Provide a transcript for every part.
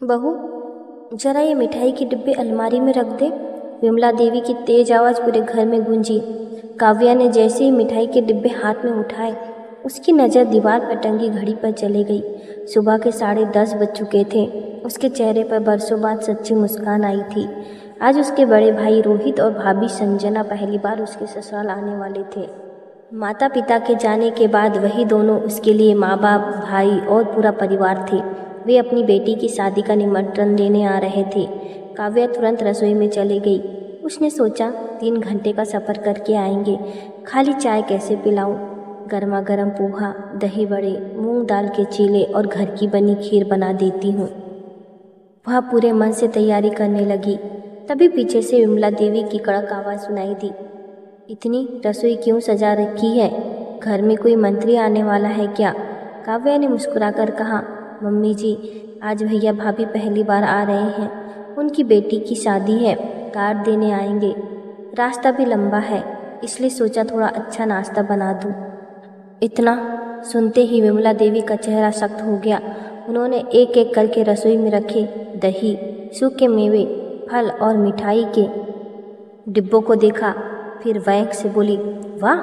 बहू, जरा ये मिठाई के डिब्बे अलमारी में रख दे। विमला देवी की तेज आवाज़ पूरे घर में गूंजी। काव्या ने जैसे ही मिठाई के डिब्बे हाथ में उठाए, उसकी नज़र दीवार पर टंगी घड़ी पर चली गई। सुबह के 10:30 बज चुके थे। उसके चेहरे पर बरसों बाद सच्ची मुस्कान आई थी। आज उसके बड़े भाई रोहित और भाभी संजना पहली बार उसके ससुराल आने वाले थे। माता पिता के जाने के बाद वही दोनों उसके लिए माँ बाप, भाई और पूरा परिवार थे। वे अपनी बेटी की शादी का निमंत्रण देने आ रहे थे। काव्या तुरंत रसोई में चली गई। उसने सोचा 3 घंटे का सफ़र करके आएंगे, खाली चाय कैसे पिलाऊं। गर्मा गर्म पोहा, दही बड़े, मूंग दाल के चीले और घर की बनी खीर बना देती हूँ। वह पूरे मन से तैयारी करने लगी। तभी पीछे से विमला देवी की कड़क आवाज़ सुनाई दी। इतनी रसोई क्यों सजा रखी है? घर में कोई मंत्री आने वाला है क्या? काव्या ने मुस्कुराकर कहा, मम्मी जी, आज भैया भाभी पहली बार आ रहे हैं। उनकी बेटी की शादी है, कार्ड देने आएंगे। रास्ता भी लंबा है, इसलिए सोचा थोड़ा अच्छा नाश्ता बना दूँ। इतना सुनते ही विमला देवी का चेहरा सख्त हो गया। उन्होंने एक एक करके रसोई में रखे दही, सूखे मेवे, फल और मिठाई के डिब्बों को देखा। फिर वैंक से बोली, वाह,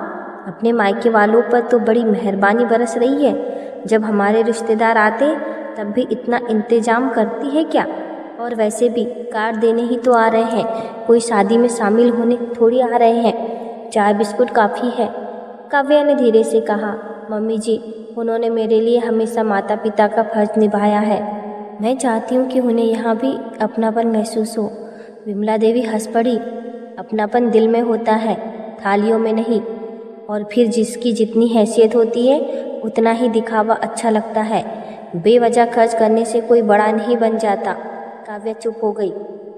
अपने मायके वालों पर तो बड़ी मेहरबानी बरस रही है। जब हमारे रिश्तेदार आते तब भी इतना इंतजाम करती है क्या? और वैसे भी कार्ड देने ही तो आ रहे हैं, कोई शादी में शामिल होने थोड़ी आ रहे हैं। चाय बिस्कुट काफ़ी है। काव्या ने धीरे से कहा, मम्मी जी, उन्होंने मेरे लिए हमेशा माता पिता का फर्ज निभाया है। मैं चाहती हूँ कि उन्हें यहाँ भी अपनापन महसूस हो। विमला देवी हंस पड़ी। अपनापन दिल में होता है, थालियों में नहीं। और फिर जिसकी जितनी हैसियत होती है उतना ही दिखावा अच्छा लगता है। बेवजह खर्च करने से कोई बड़ा नहीं बन जाता। काव्या चुप हो गई।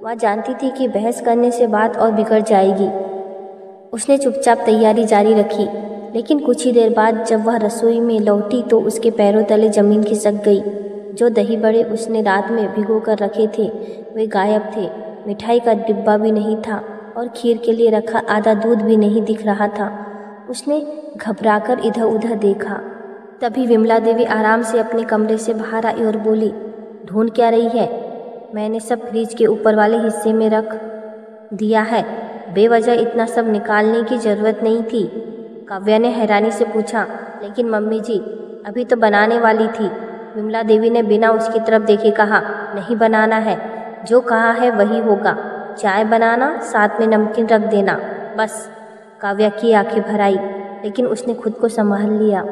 वह जानती थी कि बहस करने से बात और बिगड़ जाएगी। उसने चुपचाप तैयारी जारी रखी। लेकिन कुछ ही देर बाद जब वह रसोई में लौटी तो उसके पैरों तले जमीन खिसक गई। जो दही बड़े उसने रात में भिगो कर रखे थे वे गायब थे। मिठाई का डिब्बा भी नहीं था और खीर के लिए रखा आधा दूध भी नहीं दिख रहा था। उसने घबराकर इधर उधर देखा। तभी विमला देवी आराम से अपने कमरे से बाहर आई और बोली, ढूंढ क्या रही है? मैंने सब फ्रिज के ऊपर वाले हिस्से में रख दिया है। बेवजह इतना सब निकालने की ज़रूरत नहीं थी। काव्या ने हैरानी से पूछा, लेकिन मम्मी जी, अभी तो बनाने वाली थी। विमला देवी ने बिना उसकी तरफ देखे कहा, नहीं बनाना है, जो कहा है वही होगा। चाय बनाना, साथ में नमकीन रख देना, बस। काव्या की आंखें भर आई, लेकिन उसने खुद को संभाल लिया।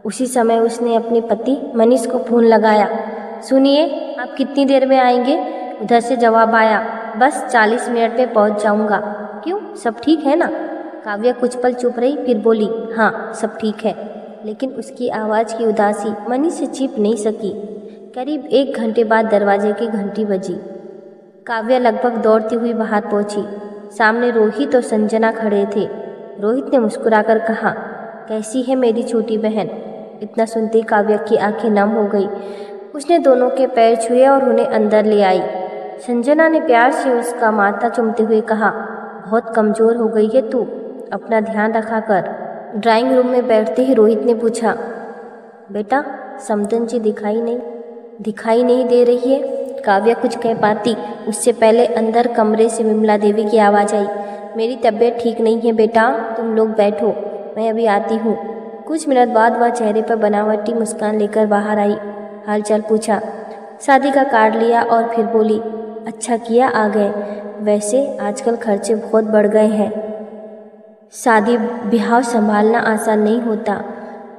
उसी समय उसने अपने पति मनीष को फ़ोन लगाया। सुनिए, आप कितनी देर में आएंगे? उधर से जवाब आया, बस 40 मिनट में पहुंच जाऊंगा। क्यों, सब ठीक है ना? काव्या कुछ पल चुप रही, फिर बोली, हाँ सब ठीक है। लेकिन उसकी आवाज़ की उदासी मनीष से छिप नहीं सकी। करीब 1 घंटे बाद दरवाजे की घंटी बजी। काव्या लगभग दौड़ती हुई बाहर पहुंची। सामने रोहित और संजना खड़े थे। रोहित ने मुस्कुराकर कहा, कैसी है मेरी छोटी बहन? इतना सुनते ही काव्या की आंखें नम हो गई। उसने दोनों के पैर छुए और उन्हें अंदर ले आई। संजना ने प्यार से उसका माथा चूमते हुए कहा, बहुत कमज़ोर हो गई है तू, अपना ध्यान रखा कर। ड्राइंग रूम में बैठते ही रोहित ने पूछा, बेटा समदन जी दिखाई नहीं दे रही है? काव्या कुछ कह पाती उससे पहले अंदर कमरे से विमला देवी की आवाज़ आई, मेरी तबीयत ठीक नहीं है बेटा, तुम लोग बैठो, मैं अभी आती हूँ। कुछ मिनट बाद वह चेहरे पर बनावटी मुस्कान लेकर बाहर आई। हालचाल पूछा, शादी का कार्ड लिया और फिर बोली, अच्छा किया आ गए। वैसे आजकल खर्चे बहुत बढ़ गए हैं, शादी ब्याह संभालना आसान नहीं होता।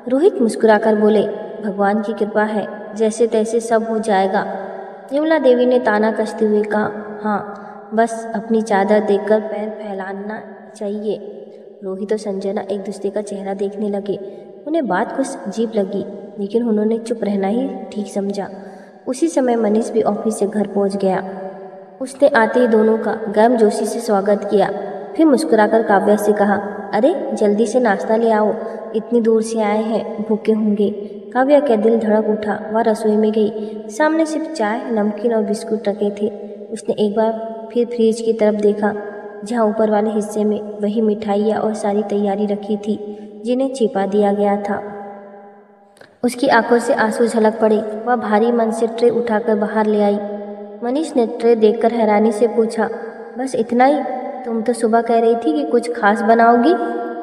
रोहित मुस्कुराकर बोले, भगवान की कृपा है, जैसे तैसे सब हो जाएगा। विमला देवी ने ताना कसते हुए कहा, हाँ बस अपनी चादर देखकर पैर फैलाना चाहिए। रोहित और संजना एक दूसरे का चेहरा देखने लगे। उन्हें बात कुछ अजीब लगी, लेकिन उन्होंने चुप रहना ही ठीक समझा। उसी समय मनीष भी ऑफिस से घर पहुंच गया। उसने आते ही दोनों का गर्मजोशी से स्वागत किया। फिर मुस्कुराकर काव्या से कहा, अरे जल्दी से नाश्ता ले आओ, इतनी दूर से आए हैं, भूखे होंगे। काव्या का दिल धड़क उठा। वह रसोई में गई। सामने सिर्फ चाय, नमकीन और बिस्कुट रखे थे। उसने एक बार फिर फ्रिज की तरफ देखा, जहाँ ऊपर वाले हिस्से में वही मिठाइयाँ और सारी तैयारी रखी थी जिन्हें छिपा दिया गया था। उसकी आंखों से आंसू झलक पड़े। वह भारी मन से ट्रे उठाकर बाहर ले आई। मनीष ने ट्रे देखकर हैरानी से पूछा, बस इतना ही? तुम तो सुबह कह रही थी कि कुछ खास बनाओगी।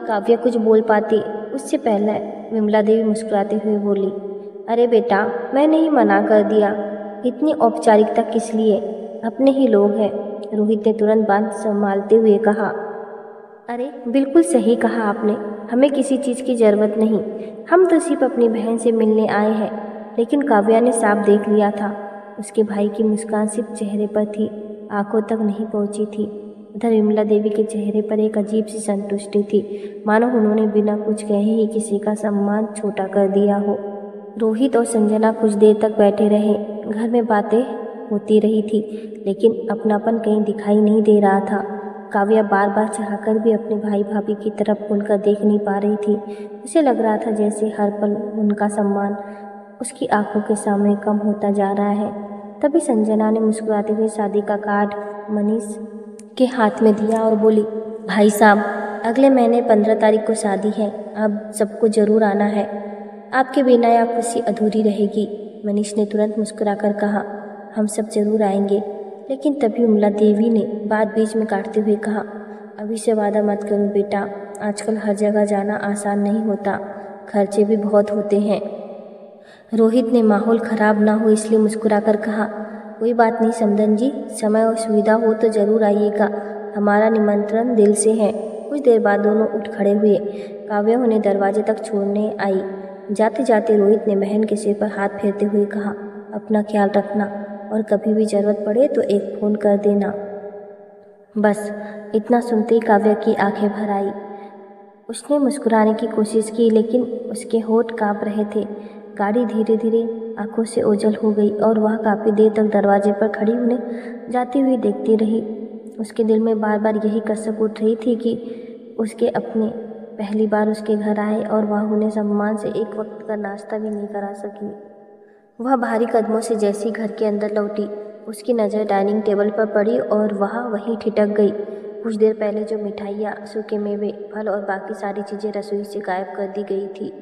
काव्या कुछ बोल पाती उससे पहले विमला देवी मुस्कुराते हुए बोली, अरे बेटा, मैंने ही मना कर दिया। इतनी औपचारिकता किस लिए? अपने ही लोग हैं। रोहित ने तुरंत बात संभालते हुए कहा, अरे बिल्कुल सही कहा आपने, हमें किसी चीज़ की ज़रूरत नहीं। हम तो सिर्फ अपनी बहन से मिलने आए हैं। लेकिन काव्या ने साफ देख लिया था, उसके भाई की मुस्कान सिर्फ चेहरे पर थी, आंखों तक नहीं पहुंची थी। उधर विमला देवी के चेहरे पर एक अजीब सी संतुष्टि थी, मानो उन्होंने बिना कुछ कहे ही किसी का सम्मान छोटा कर दिया हो। रोहित और संजना कुछ देर तक बैठे रहे। घर में बातें होती रही थी, लेकिन अपनापन कहीं दिखाई नहीं दे रहा था। काव्या बार बार चाहकर भी अपने भाई भाभी की तरफ खुलकर देख नहीं पा रही थी। उसे लग रहा था जैसे हर पल उनका सम्मान उसकी आंखों के सामने कम होता जा रहा है। तभी संजना ने मुस्कुराते हुए शादी का कार्ड मनीष के हाथ में दिया और बोली, भाई साहब, अगले महीने 15 तारीख को शादी है, अब सबको ज़रूर आना है। आपके बिना यह खुशी अधूरी रहेगी। मनीष ने तुरंत मुस्कुराकर कहा, हम सब जरूर आएंगे। लेकिन तभी विमला देवी ने बात बीच में काटते हुए कहा, अभी से वादा मत करो बेटा, आजकल हर जगह जाना आसान नहीं होता, खर्चे भी बहुत होते हैं। रोहित ने माहौल ख़राब ना हो इसलिए मुस्कुराकर कहा, कोई बात नहीं समधन जी, समय और सुविधा हो तो ज़रूर आइएगा, हमारा निमंत्रण दिल से है। कुछ देर बाद दोनों उठ खड़े हुए। काव्या उन्हें दरवाजे तक छोड़ने आई। जाते जाते रोहित ने बहन के सिर पर हाथ फेरते हुए कहा, अपना ख्याल रखना और कभी भी ज़रूरत पड़े तो एक फ़ोन कर देना। बस इतना सुनते ही काव्या की आंखें भर आई। उसने मुस्कुराने की कोशिश की, लेकिन उसके होंठ कांप रहे थे। गाड़ी धीरे धीरे आंखों से ओझल हो गई और वह काफ़ी देर तक दरवाजे पर खड़ी उन्हें जाती हुई देखती रही। उसके दिल में बार बार यही कसक उठ रही थी कि उसके अपने पहली बार उसके घर आए और वह उन्हें सम्मान से एक वक्त का नाश्ता भी नहीं करा सकी। वह भारी कदमों से जैसे ही घर के अंदर लौटी, उसकी नज़र डाइनिंग टेबल पर पड़ी और वह वहीं ठिठक गई। कुछ देर पहले जो मिठाइयाँ, सूखे मेवे, फल और बाकी सारी चीज़ें रसोई से गायब कर दी गई थी,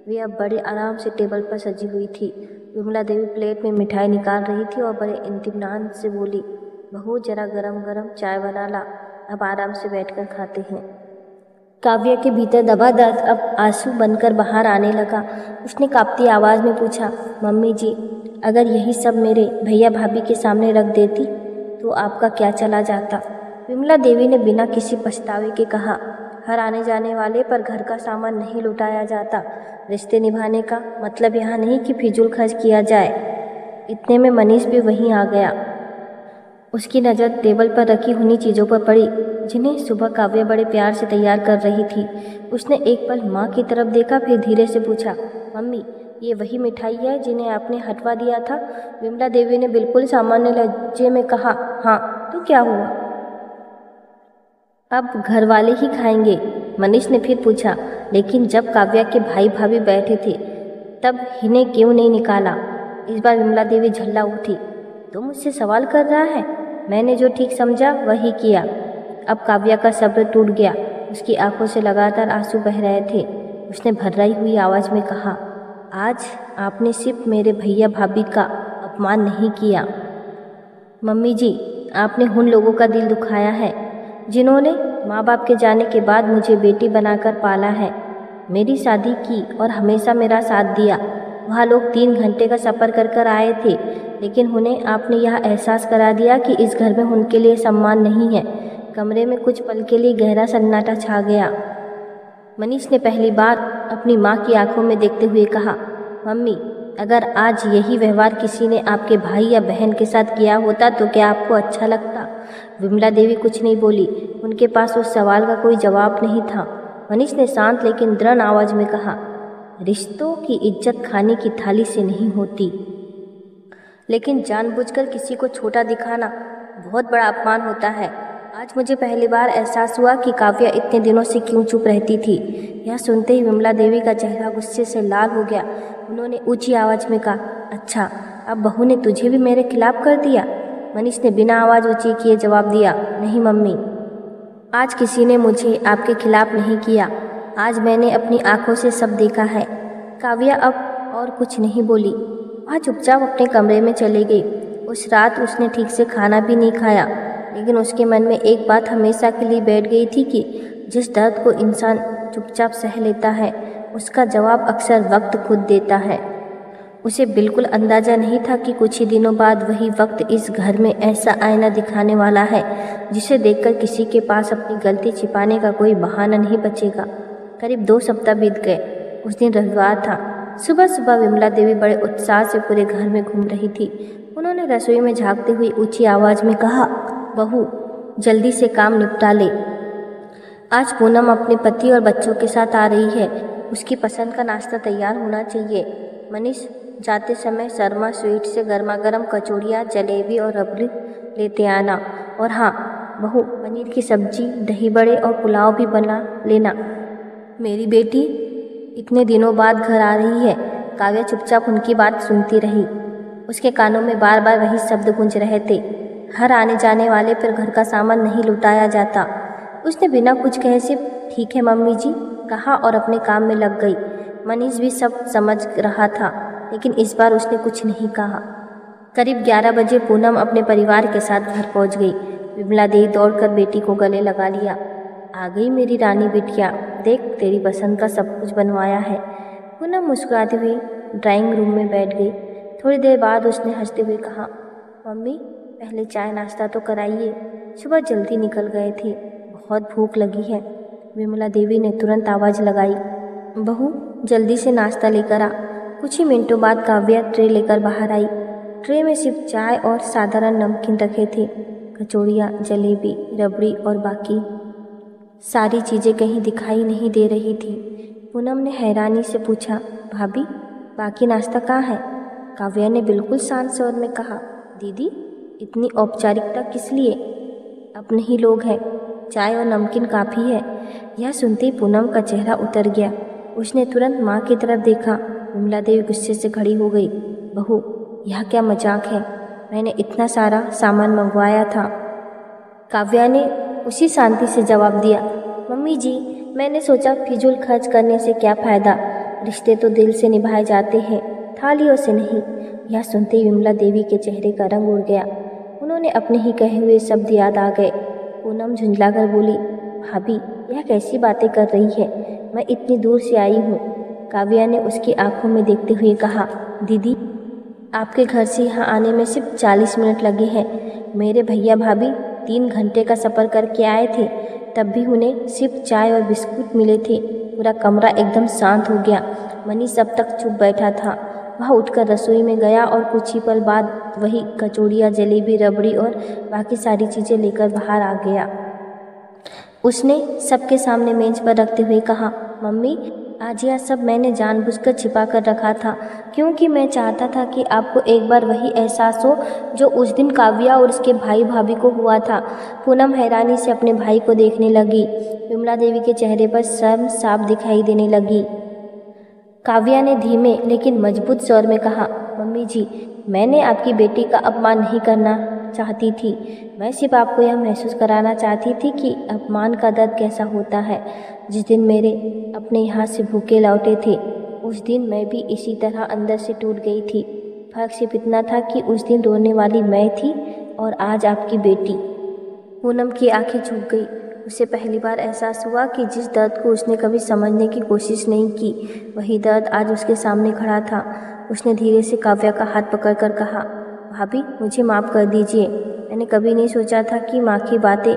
वे अब बड़े आराम से टेबल पर सजी हुई थी। विमला देवी प्लेट में मिठाई निकाल रही थी और बड़े इत्मीनान से बोली, बहू जरा गरम गरम चाय बना ला, अब आराम से बैठकर खाते हैं। काव्या के भीतर दबा दर्द अब आंसू बनकर बाहर आने लगा। उसने कांपती आवाज़ में पूछा, मम्मी जी, अगर यही सब मेरे भैया भाभी के सामने रख देती तो आपका क्या चला जाता? विमला देवी ने बिना किसी पछतावे के कहा, हर आने जाने वाले पर घर का सामान नहीं लुटाया जाता। रिश्ते निभाने का मतलब यहाँ नहीं कि फिजूल खर्च किया जाए। इतने में मनीष भी वहीं आ गया। उसकी नज़र टेबल पर रखी हुई चीज़ों पर पड़ी, जिन्हें सुबह काव्या बड़े प्यार से तैयार कर रही थी। उसने एक पल माँ की तरफ देखा, फिर धीरे से पूछा, मम्मी, ये वही मिठाई है जिन्हें आपने हटवा दिया था? विमला देवी ने बिल्कुल सामान्य लहजे में कहा, हाँ, तो क्या हुआ? अब घर वाले ही खाएंगे। मनीष ने फिर पूछा, लेकिन जब काव्या के भाई भाभी बैठे थे तब इन्हें क्यों नहीं निकाला? इस बार विमला देवी झल्ला उठी, तो मुझसे सवाल कर रहा है? मैंने जो ठीक समझा वही किया। अब काव्या का सब्र टूट गया। उसकी आंखों से लगातार आंसू बह रहे थे। उसने भर्राई हुई आवाज़ में कहा, आज आपने सिर्फ मेरे भैया भाभी का अपमान नहीं किया, मम्मी जी, आपने उन लोगों का दिल दुखाया है जिन्होंने माँ बाप के जाने के बाद मुझे बेटी बनाकर पाला है, मेरी शादी की और हमेशा मेरा साथ दिया। वहाँ लोग 3 घंटे का सफ़र कर कर आए थे, लेकिन उन्हें आपने यह एहसास करा दिया कि इस घर में उनके लिए सम्मान नहीं है। कमरे में कुछ पल के लिए गहरा सन्नाटा छा गया। मनीष ने पहली बार अपनी माँ की आंखों में देखते हुए कहा, मम्मी, अगर आज यही व्यवहार किसी ने आपके भाई या बहन के साथ किया होता तो क्या आपको अच्छा लगता? विमला देवी कुछ नहीं बोली। उनके पास उस सवाल का कोई जवाब नहीं था। मनीष ने शांत लेकिन दृढ़ आवाज़ में कहा, रिश्तों की इज्जत खाने की थाली से नहीं होती, लेकिन जानबूझकर किसी को छोटा दिखाना बहुत बड़ा अपमान होता है। आज मुझे पहली बार एहसास हुआ कि काव्या इतने दिनों से क्यों चुप रहती थी। यह सुनते ही विमला देवी का चेहरा गुस्से से लाल हो गया। उन्होंने ऊंची आवाज़ में कहा, अच्छा, अब बहू ने तुझे भी मेरे खिलाफ कर दिया? मनीष ने बिना आवाज़ ऊंची किए जवाब दिया, नहीं मम्मी, आज किसी ने मुझे आपके खिलाफ नहीं किया। आज मैंने अपनी आंखों से सब देखा है। काव्या अब और कुछ नहीं बोली। वह चुपचाप अपने कमरे में चली गई। उस रात उसने ठीक से खाना भी नहीं खाया, लेकिन उसके मन में एक बात हमेशा के लिए बैठ गई थी कि जिस दर्द को इंसान चुपचाप सह लेता है, उसका जवाब अक्सर वक्त खुद देता है। उसे बिल्कुल अंदाज़ा नहीं था कि कुछ ही दिनों बाद वही वक्त इस घर में ऐसा आईना दिखाने वाला है जिसे देखकर किसी के पास अपनी गलती छिपाने का कोई बहाना नहीं बचेगा। करीब 2 सप्ताह बीत गए। उस दिन रविवार था। सुबह सुबह विमला देवी बड़े उत्साह से पूरे घर में घूम रही थी। उन्होंने रसोई में झांकते हुए ऊंची आवाज़ में कहा, बहू जल्दी से काम निपटा ले। आज पूनम अपने पति और बच्चों के साथ आ रही है। उसकी पसंद का नाश्ता तैयार होना चाहिए। मनीष, जाते समय शर्मा स्वीट से गर्मा गर्म कचौड़ियाँ, जलेबी और रबड़ी लेते आना। और हाँ बहू, पनीर की सब्जी, दही बड़े और पुलाव भी बना लेना। मेरी बेटी इतने दिनों बाद घर आ रही है। काव्या चुपचाप उनकी बात सुनती रही। उसके कानों में बार बार वही शब्द गूंज रहे थे, हर आने जाने वाले पर घर का सामान नहीं लुटाया जाता। उसने बिना कुछ कहे सिर्फ ठीक है मम्मी जी कहा और अपने काम में लग गई। मनीष भी सब समझ रहा था, लेकिन इस बार उसने कुछ नहीं कहा। करीब 11 बजे पूनम अपने परिवार के साथ घर पहुंच गई। विमला देवी दौड़कर बेटी को गले लगा लिया। आ गई मेरी रानी बिटिया, देख तेरी पसंद का सब कुछ बनवाया है। पूनम मुस्कुराती हुई ड्राइंग रूम में बैठ गई। थोड़ी देर बाद उसने हंसते हुए कहा, मम्मी पहले चाय नाश्ता तो कराइए, सुबह जल्दी निकल गए थे, बहुत भूख लगी है। विमला देवी ने तुरंत आवाज़ लगाई, बहू जल्दी से नाश्ता लेकर आ। कुछ ही मिनटों बाद काव्या ट्रे लेकर बाहर आई। ट्रे में सिर्फ चाय और साधारण नमकीन रखे थे। कचौड़ियाँ, जलेबी, रबड़ी और बाकी सारी चीज़ें कहीं दिखाई नहीं दे रही थी। पूनम ने हैरानी से पूछा, भाभी बाकी नाश्ता कहाँ है? काव्या ने बिल्कुल शांत स्वर में कहा, दीदी इतनी औपचारिकता किस लिए? अपने ही लोग हैं, चाय और नमकीन काफ़ी है। यह सुनते ही पूनम का चेहरा उतर गया। उसने तुरंत माँ की तरफ देखा। विमला देवी गुस्से से खड़ी हो गई। बहू यह क्या मजाक है? मैंने इतना सारा सामान मंगवाया था। काव्या ने उसी शांति से जवाब दिया, मम्मी जी मैंने सोचा फिजूल खर्च करने से क्या फ़ायदा, रिश्ते तो दिल से निभाए जाते हैं, थालियों से नहीं। यह सुनते ही विमला देवी के चेहरे का रंग उड़ गया। उन्होंने अपने ही कहे हुए शब्द याद आ गए। पूनम झुंझलाकर बोली, भाभी यह कैसी बातें कर रही है? मैं इतनी दूर से आई हूँ। काव्या ने उसकी आंखों में देखते हुए कहा, दीदी आपके घर से यहाँ आने में सिर्फ 40 मिनट लगे हैं। मेरे भैया भाभी 3 घंटे का सफ़र करके आए थे, तब भी उन्हें सिर्फ चाय और बिस्कुट मिले थे। पूरा कमरा एकदम शांत हो गया। मनीष अब तक चुप बैठा था। वह उठकर रसोई में गया और कुछ ही पल बाद वही कचौड़ियाँ, जलेबी, रबड़ी और बाकी सारी चीज़ें लेकर बाहर आ गया। उसने सबके सामने मेज पर रखते हुए कहा, मम्मी आज यह सब मैंने जानबूझकर छिपा कर रखा था, क्योंकि मैं चाहता था कि आपको एक बार वही एहसास हो जो उस दिन काव्या और उसके भाई भाभी को हुआ था। पूनम हैरानी से अपने भाई को देखने लगी। विमला देवी के चेहरे पर शर्म साफ दिखाई देने लगी। काव्या ने धीमे लेकिन मजबूत स्वर में कहा, मम्मी जी मैंने आपकी बेटी का अपमान नहीं करना चाहती थी। मैं सिर्फ आपको यह महसूस कराना चाहती थी कि अपमान का दर्द कैसा होता है। जिस दिन मेरे अपने यहाँ से भूखे लौटे थे, उस दिन मैं भी इसी तरह अंदर से टूट गई थी। फर्क सिर्फ इतना था कि उस दिन रोने वाली मैं थी और आज आपकी बेटी। पूनम की आंखें झुक गई। उसे पहली बार एहसास हुआ कि जिस दर्द को उसने कभी समझने की कोशिश नहीं की, वही दर्द आज उसके सामने खड़ा था। उसने धीरे से काव्या का हाथ पकड़कर कहा, भाभी मुझे माफ़ कर दीजिए। मैंने कभी नहीं सोचा था कि माँ की बातें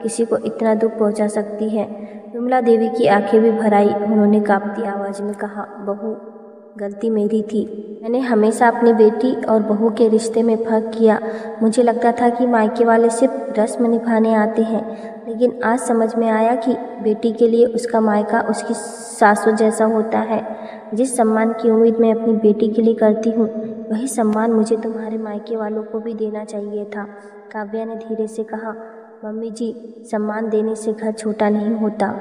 किसी को इतना दुख पहुंचा सकती हैं। विमला देवी की आंखें भी भर आई। उन्होंने कांपती आवाज़ में कहा, बहू गलती मेरी थी। मैंने हमेशा अपनी बेटी और बहू के रिश्ते में फ़र्क किया। मुझे लगता था कि मायके वाले सिर्फ रस्म निभाने आते हैं, लेकिन आज समझ में आया कि बेटी के लिए उसका मायका उसकी सासों जैसा होता है। जिस सम्मान की उम्मीद मैं अपनी बेटी के लिए करती हूँ, वही सम्मान मुझे तुम्हारे मायके वालों को भी देना चाहिए था। काव्या ने धीरे से कहा, मम्मी जी सम्मान देने से घर छोटा नहीं होता,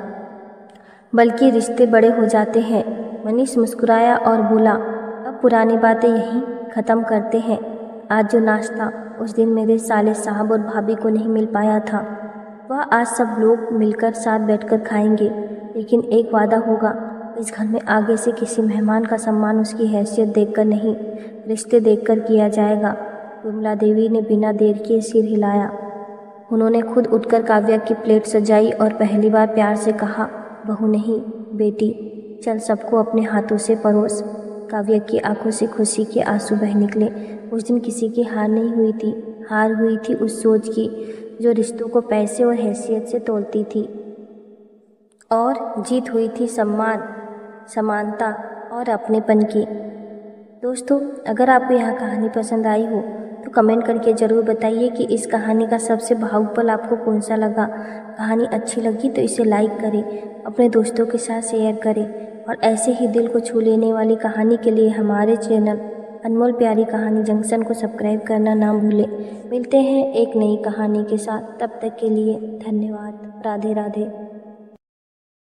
बल्कि रिश्ते बड़े हो जाते हैं। मनीष मुस्कुराया और बोला, अब पुरानी बातें यहीं ख़त्म करते हैं। आज जो नाश्ता उस दिन मेरे साले साहब और भाभी को नहीं मिल पाया था, वह आज सब लोग मिलकर साथ बैठकर खाएंगे। लेकिन एक वादा होगा, इस घर में आगे से किसी मेहमान का सम्मान उसकी हैसियत देखकर नहीं, रिश्ते देखकर किया जाएगा। विमला देवी ने बिना देर किए सिर हिलाया। उन्होंने खुद उठकर काव्या की प्लेट सजाई और पहली बार प्यार से कहा, बहू नहीं बेटी, चल सबको अपने हाथों से परोस। काव्या की आंखों से खुशी के आंसू बह निकले। उस दिन किसी की हार नहीं हुई थी, हार हुई थी उस सोच की जो रिश्तों को पैसे और हैसियत से तोलती थी, और जीत हुई थी सम्मान, समानता और अपनेपन की। दोस्तों, अगर आपको यह कहानी पसंद आई हो तो कमेंट करके ज़रूर बताइए कि इस कहानी का सबसे भावुक पल आपको कौन सा लगा। कहानी अच्छी लगी तो इसे लाइक करें, अपने दोस्तों के साथ शेयर करें और ऐसे ही दिल को छू लेने वाली कहानी के लिए हमारे चैनल अनमोल प्यारी कहानी जंक्शन को सब्सक्राइब करना ना भूलें। मिलते हैं एक नई कहानी के साथ, तब तक के लिए धन्यवाद। राधे राधे।